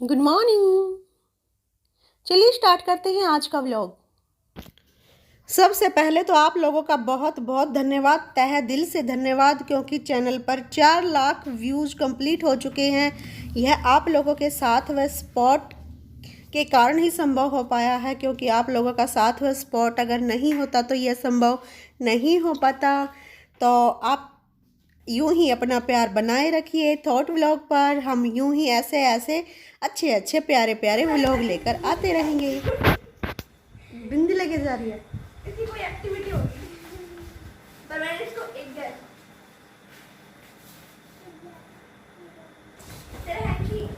Good morning. चलिए start करते हैं आज का व्लॉग। सबसे पहले तो आप लोगों का बहुत बहुत धन्यवाद, तहे दिल से धन्यवाद, क्योंकि चैनल पर 4 लाख व्यूज़ कंप्लीट हो चुके हैं। यह आप लोगों के साथ व सपोर्ट के कारण ही संभव हो पाया है, क्योंकि आप लोगों का साथ व सपोर्ट अगर नहीं होता तो यह संभव नहीं हो पाता। तो आप यूं ही अपना प्यार बनाए रखिए। थॉट व्लॉग पर हम यूं ही ऐसे ऐसे अच्छे अच्छे प्यारे प्यारे व्लॉग लेकर आते रहेंगे। बिंदी लेके जा रही है। इसकी कोई एक्टिविटी होगी पर मैंने इसको एक गैस तेरा है कि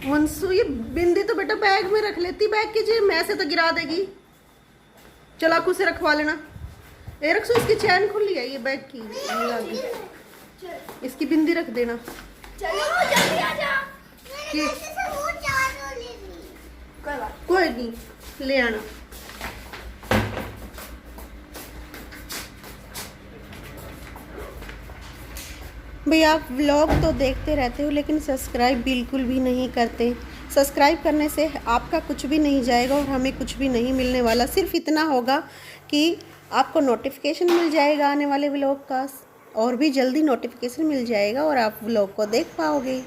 मनसू, ये बिंदी तो बेटा बैग में रख लेती, बैग की जेब में ऐसे तो गिरा देगी। चाकू से रखवा लेना। ए रखसू, इसकी चैन खुली है ये बैग की, इसकी बिंदी रख देना। चलो जल्दी आ जा। कोई नहीं, ले आना। भाई आप व्लॉग तो देखते रहते हो लेकिन सब्सक्राइब बिल्कुल भी नहीं करते। सब्सक्राइब करने से आपका कुछ भी नहीं जाएगा और हमें कुछ भी नहीं मिलने वाला। सिर्फ इतना होगा कि आपको नोटिफिकेशन मिल जाएगा आने वाले व्लॉग का, और भी जल्दी नोटिफिकेशन मिल जाएगा और आप व्लॉग को देख पाओगे।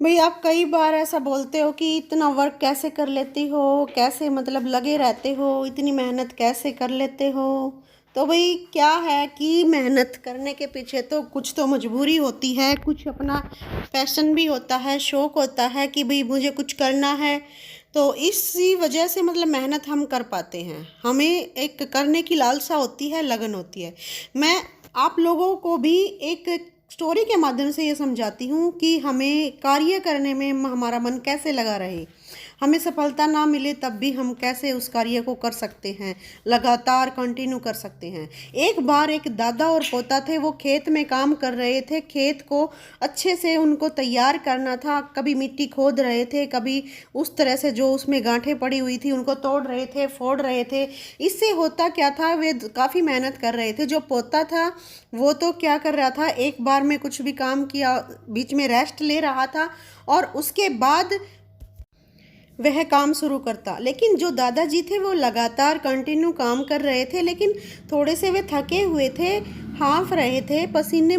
भाई आप कई बार ऐसा बोलते हो कि इतना वर्क कैसे कर लेती हो, कैसे मतलब लगे रहते हो, इतनी मेहनत कैसे कर लेते हो। तो भाई क्या है कि मेहनत करने के पीछे तो कुछ तो मजबूरी होती है, कुछ अपना पैशन भी होता है, शौक़ होता है कि भाई मुझे कुछ करना है। तो इसी वजह से मतलब मेहनत हम कर पाते हैं, हमें एक करने की लालसा होती है, लगन होती है। मैं आप लोगों को भी एक स्टोरी के माध्यम से ये समझाती हूँ कि हमें कार्य करने में हमारा मन कैसे लगा रहे। हमें सफलता ना मिले तब भी हम कैसे उस कार्य को कर सकते हैं, लगातार कंटिन्यू कर सकते हैं। एक बार एक दादा और पोता थे, वो खेत में काम कर रहे थे। खेत को अच्छे से उनको तैयार करना था, कभी मिट्टी खोद रहे थे, कभी उस तरह से जो उसमें गांठें पड़ी हुई थी उनको तोड़ रहे थे, फोड़ रहे थे। इससे होता क्या था, वे काफ़ी मेहनत कर रहे थे। जो पोता था वो तो क्या कर रहा था, एक बार में कुछ भी काम किया, बीच में रेस्ट ले रहा था और उसके बाद वह काम शुरू करता। लेकिन जो दादाजी थे वो लगातार कंटिन्यू काम कर रहे थे, लेकिन थोड़े से वे थके हुए थे, हाँफ रहे थे, पसीने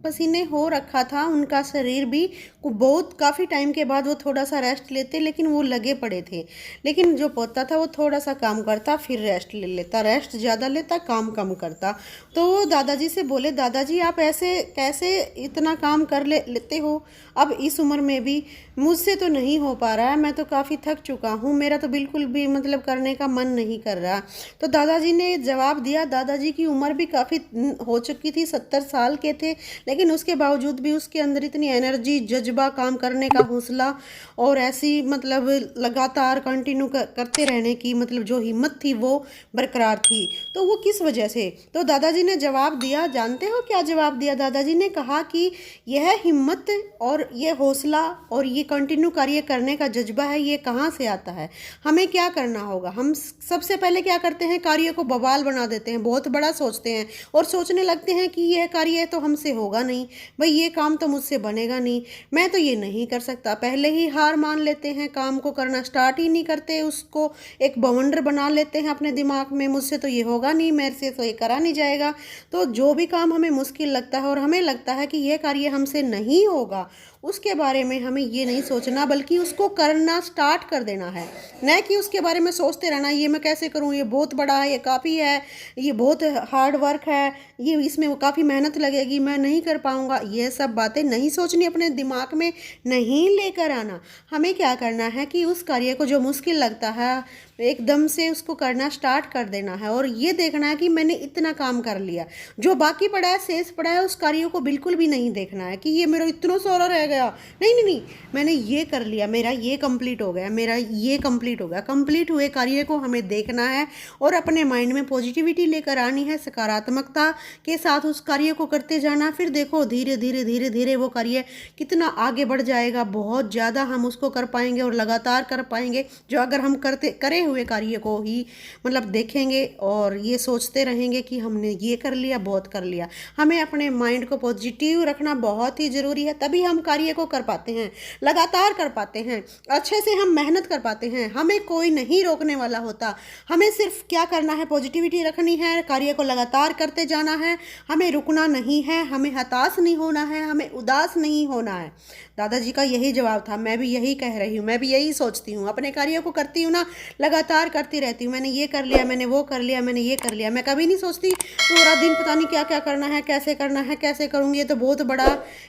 पसीने हो रखा था उनका शरीर भी। बहुत काफ़ी टाइम के बाद वो थोड़ा सा रेस्ट लेते, लेकिन वो लगे पड़े थे। लेकिन जो पोता था वो थोड़ा सा काम करता फिर रेस्ट ले लेता, रेस्ट ज़्यादा लेता, काम कम करता। तो वो दादाजी से बोले, दादाजी आप ऐसे कैसे इतना काम कर लेते हो, अब इस उम्र में भी मुझसे तो नहीं हो पा रहा है, मैं तो काफ़ी थक चुका हूँ, मेरा तो बिल्कुल भी मतलब करने का मन नहीं कर रहा। तो दादाजी ने जवाब दिया। दादाजी की उम्र भी काफ़ी हो चुकी थी, 70 साल के थे, लेकिन उसके बावजूद भी उसके अंदर इतनी एनर्जी, जज्बा, काम करने का हौसला और ऐसी मतलब लगातार कंटिन्यू करते रहने की मतलब जो हिम्मत थी वो बरकरार थी। तो वो किस वजह से, तो दादाजी ने जवाब दिया। जानते हो क्या जवाब दिया? दादाजी ने कहा कि यह हिम्मत और ये हौसला और ये कंटिन्यू कार्य करने का जज्बा है, ये कहाँ से आता है? हमें क्या करना होगा? हम सबसे पहले क्या करते हैं, कार्य को बवाल बना देते हैं, बहुत बड़ा सोचते हैं और सोचने लगते हैं कि यह कार्य तो हमसे होगा नहीं, भाई ये काम तो मुझसे बनेगा नहीं, मैं तो ये नहीं कर सकता। पहले ही हार मान लेते हैं, काम को करना स्टार्ट ही नहीं करते, उसको एक बवंडर बना लेते हैं अपने दिमाग में, मुझसे तो ये होगा नहीं, मेरे से तो ये करा नहीं जाएगा। तो जो भी काम हमें मुश्किल लगता है और हमें लगता है कि यह कार्य हमसे नहीं होगा, उसके बारे में हमें ये नहीं सोचना, बल्कि उसको करना स्टार्ट कर देना है। न कि उसके बारे में सोचते रहना, ये मैं कैसे करूँ, ये बहुत बड़ा है, ये काफ़ी है, ये बहुत हार्ड वर्क है, ये इसमें वो काफ़ी मेहनत लगेगी, मैं नहीं कर पाऊँगा। ये सब बातें नहीं सोचनी, अपने दिमाग में नहीं लेकर आना। हमें क्या करना है कि उस कार्य को जो मुश्किल लगता है, एकदम से उसको करना स्टार्ट कर देना है और ये देखना है कि मैंने इतना काम कर लिया। जो बाकी पड़ा है, शेष पड़ा है, उस कार्यों को बिल्कुल भी नहीं देखना है कि ये मेरा इतना सारा रह गया। नहीं नहीं नहीं, मैंने ये कर लिया, मेरा ये कंप्लीट हो गया, मेरा ये कंप्लीट हो गया। कंप्लीट हुए कार्य को हमें देखना है और अपने माइंड में पॉजिटिविटी लेकर आनी है, सकारात्मकता के साथ उस कार्य को करते जाना। फिर देखो धीरे धीरे धीरे धीरे वो कार्य कितना आगे बढ़ जाएगा, बहुत ज़्यादा हम उसको कर पाएंगे और लगातार कर पाएंगे। जो अगर हम करे हुए कार्य को ही मतलब देखेंगे और ये सोचते रहेंगे कि हमने ये कर लिया, बहुत कर लिया। हमें अपने माइंड को पॉजिटिव रखना बहुत ही ज़रूरी है, तभी हम कार्य को कर पाते हैं, लगातार कर पाते हैं, अच्छे से हम मेहनत कर पाते हैं। हमें कोई नहीं रोकने वाला होता। हमें सिर्फ क्या करना है, पॉजिटिविटी रखनी है, कार्य को लगातार करते जाना है, हमें रुकना नहीं है, हमें हताश नहीं होना है, हमें उदास नहीं होना है। दादाजी का यही जवाब था, मैं भी यही कह रही हूँ, मैं भी यही सोचती हूँ। अपने कार्यों को करती हूँ ना, लगातार करती रहती हूँ। मैंने ये कर लिया, मैंने वो कर लिया, मैंने ये कर लिया। मैं कभी नहीं सोचती पूरा दिन पता नहीं क्या क्या करना है, कैसे करना है, कैसे करूँगी, ये तो बहुत बड़ा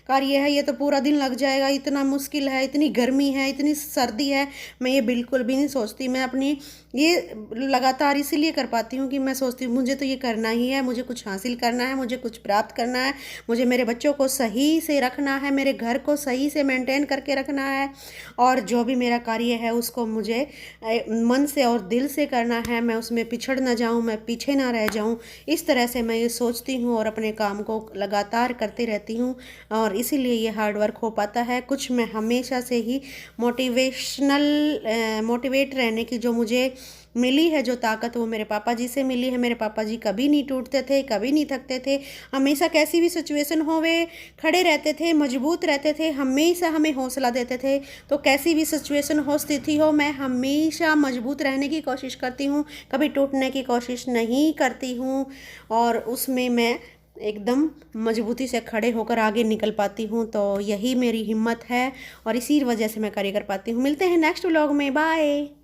कार्य है, ये तो पूरा दिन लग जाएगा, इतना मुश्किल है, इतनी गर्मी है, इतनी सर्दी है। मैं ये बिल्कुल भी नहीं सोचती। मैं अपनी ये लगातार इसीलिए कर पाती हूँ कि मैं सोचती हूँ मुझे तो ये करना ही है, मुझे कुछ हासिल करना है, मुझे कुछ प्राप्त करना है, मुझे मेरे बच्चों को सही से रखना है, मेरे घर को सही से मेंटेन करके रखना है, और जो भी मेरा कार्य है उसको मुझे मन से और दिल से करना है। मैं उसमें पिछड़ ना जाऊँ, मैं पीछे ना रह जाऊँ। इस तरह से मैं ये सोचती हूँ और अपने काम को लगातार करती रहती हूँ, और इसीलिए ये हार्ड वर्क हो पाता है। कुछ मैं हमेशा से ही मोटिवेट रहने की जो मुझे मिली है, जो ताकत, वो मेरे पापा जी से मिली है। मेरे पापा जी कभी नहीं टूटते थे, कभी नहीं थकते थे, हमेशा कैसी भी सिचुएशन हो वे खड़े रहते थे, मजबूत रहते थे, हमेशा हमें हौसला देते थे। तो कैसी भी सिचुएशन हो, स्थिति हो, मैं हमेशा मजबूत रहने की कोशिश करती हूँ, कभी टूटने की कोशिश नहीं करती हूँ, और उसमें मैं एकदम मजबूती से खड़े होकर आगे निकल पाती हूँ। तो यही मेरी हिम्मत है और इसी वजह से मैं कार्य कर पाती हूँ। मिलते हैं नेक्स्ट व्लॉग में, बाय।